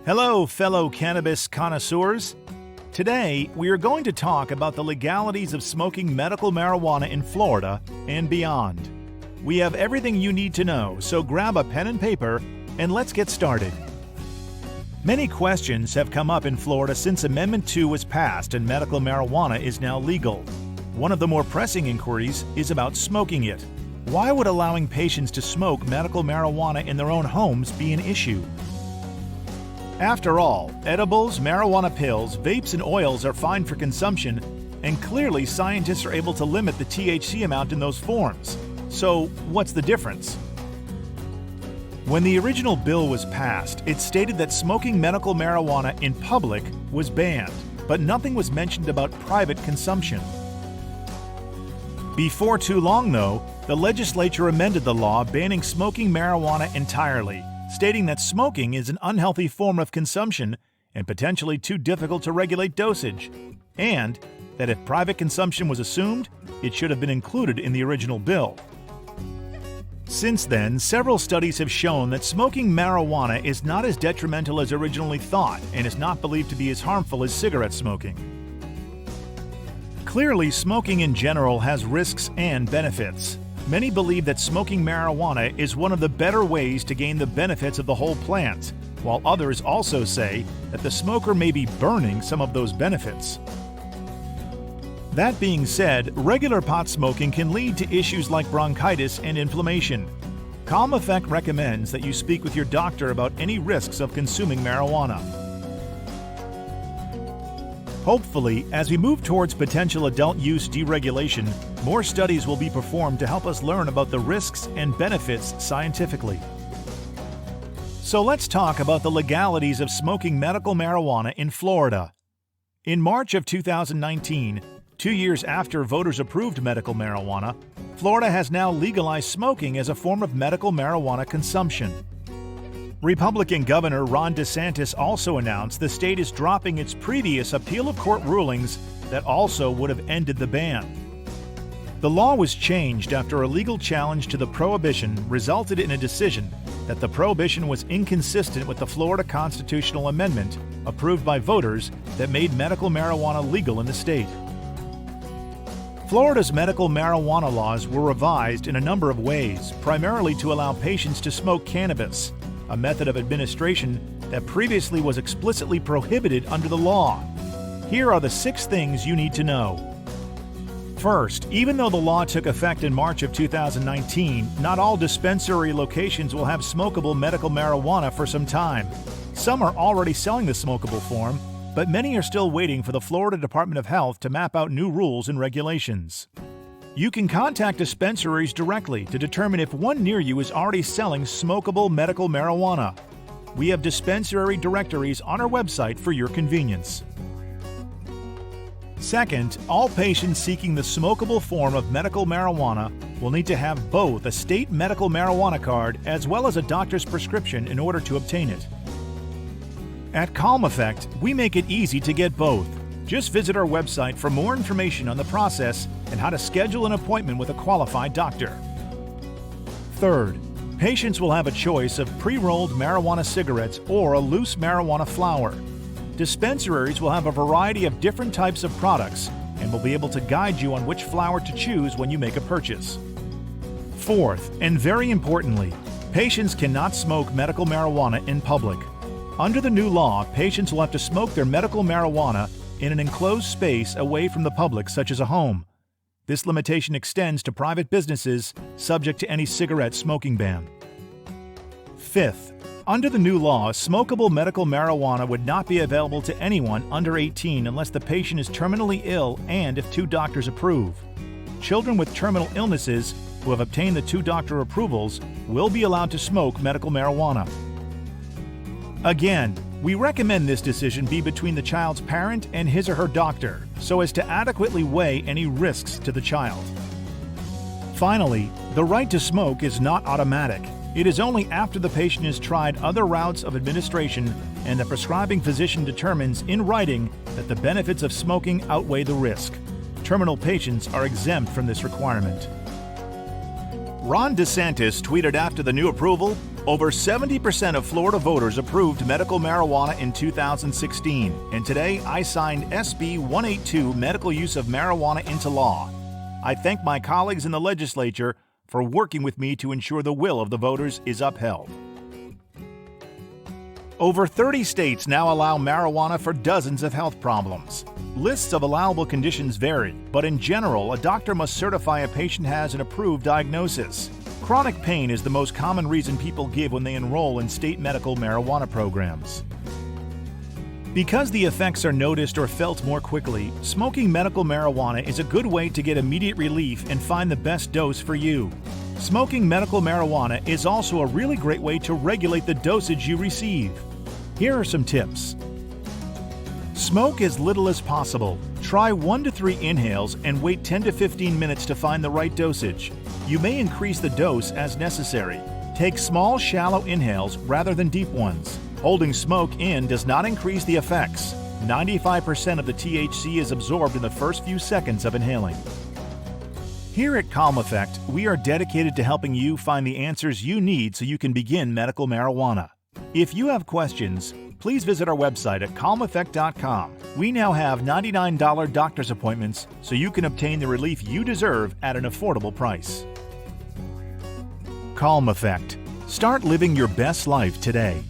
Hello, fellow cannabis connoisseurs. Today, we are going to talk about the legalities of smoking medical marijuana in Florida and beyond. We have everything you need to know, so grab a pen and paper and let's get started. Many questions have come up in Florida since Amendment 2 was passed and medical marijuana is now legal. One of the more pressing inquiries is about smoking it. Why would allowing patients to smoke medical marijuana in their own homes be an issue? After all, edibles, marijuana pills, vapes, and oils are fine for consumption, and clearly scientists are able to limit the THC amount in those forms. So, what's the difference? When the original bill was passed, it stated that smoking medical marijuana in public was banned, but nothing was mentioned about private consumption. Before too long, though, the legislature amended the law banning smoking marijuana entirely, stating that smoking is an unhealthy form of consumption and potentially too difficult to regulate dosage, and that if private consumption was assumed, it should have been included in the original bill. Since then, several studies have shown that smoking marijuana is not as detrimental as originally thought and is not believed to be as harmful as cigarette smoking. Clearly, smoking in general has risks and benefits. Many believe that smoking marijuana is one of the better ways to gain the benefits of the whole plant, while others also say that the smoker may be burning some of those benefits. That being said, regular pot smoking can lead to issues like bronchitis and inflammation. CalmEffect recommends that you speak with your doctor about any risks of consuming marijuana. Hopefully, as we move towards potential adult use deregulation, more studies will be performed to help us learn about the risks and benefits scientifically. So let's talk about the legalities of smoking medical marijuana in Florida. In March of 2019, 2 years after voters approved medical marijuana, Florida has now legalized smoking as a form of medical marijuana consumption. Republican Governor Ron DeSantis also announced the state is dropping its previous appeal of court rulings that also would have ended the ban. The law was changed after a legal challenge to the prohibition resulted in a decision that the prohibition was inconsistent with the Florida constitutional amendment approved by voters that made medical marijuana legal in the state. Florida's medical marijuana laws were revised in a number of ways, primarily to allow patients to smoke cannabis, a method of administration that previously was explicitly prohibited under the law. Here are the 6 things you need to know. First, even though the law took effect in March of 2019, not all dispensary locations will have smokable medical marijuana for some time. Some are already selling the smokable form, but many are still waiting for the Florida Department of Health to map out new rules and regulations. You can contact dispensaries directly to determine if one near you is already selling smokable medical marijuana. We have dispensary directories on our website for your convenience. Second, all patients seeking the smokable form of medical marijuana will need to have both a state medical marijuana card as well as a doctor's prescription in order to obtain it. At CalmEffect, we make it easy to get both. Just visit our website for more information on the process and how to schedule an appointment with a qualified doctor. Third, patients will have a choice of pre-rolled marijuana cigarettes or a loose marijuana flower. Dispensaries will have a variety of different types of products and will be able to guide you on which flower to choose when you make a purchase. Fourth, and very importantly, patients cannot smoke medical marijuana in public. Under the new law, patients will have to smoke their medical marijuana in an enclosed space away from the public, such as a home. This limitation extends to private businesses subject to any cigarette smoking ban. Fifth, under the new law, smokable medical marijuana would not be available to anyone under 18 unless the patient is terminally ill and if 2 doctors approve. Children with terminal illnesses who have obtained the 2 doctor approvals will be allowed to smoke medical marijuana. Again, we recommend this decision be between the child's parent and his or her doctor, so as to adequately weigh any risks to the child. Finally, the right to smoke is not automatic. It is only after the patient has tried other routes of administration and the prescribing physician determines in writing that the benefits of smoking outweigh the risk. Terminal patients are exempt from this requirement. Ron DeSantis tweeted after the new approval, Over 70% of Florida voters approved medical marijuana in 2016, and today I signed SB 182, Medical Use of Marijuana, into law. I thank my colleagues in the legislature for working with me to ensure the will of the voters is upheld. Over 30 states now allow marijuana for dozens of health problems. Lists of allowable conditions vary, but in general, a doctor must certify a patient has an approved diagnosis. Chronic pain is the most common reason people give when they enroll in state medical marijuana programs. Because the effects are noticed or felt more quickly, smoking medical marijuana is a good way to get immediate relief and find the best dose for you. Smoking medical marijuana is also a really great way to regulate the dosage you receive. Here are some tips. Smoke as little as possible. Try 1 to 3 inhales and wait 10 to 15 minutes to find the right dosage. You may increase the dose as necessary. Take small, shallow inhales rather than deep ones. Holding smoke in does not increase the effects. 95% of the THC is absorbed in the first few seconds of inhaling. Here at CalmEffect, we are dedicated to helping you find the answers you need so you can begin medical marijuana. If you have questions, please visit our website at CalmEffect.com. We now have $99 doctor's appointments so you can obtain the relief you deserve at an affordable price. CalmEffect. Start living your best life today.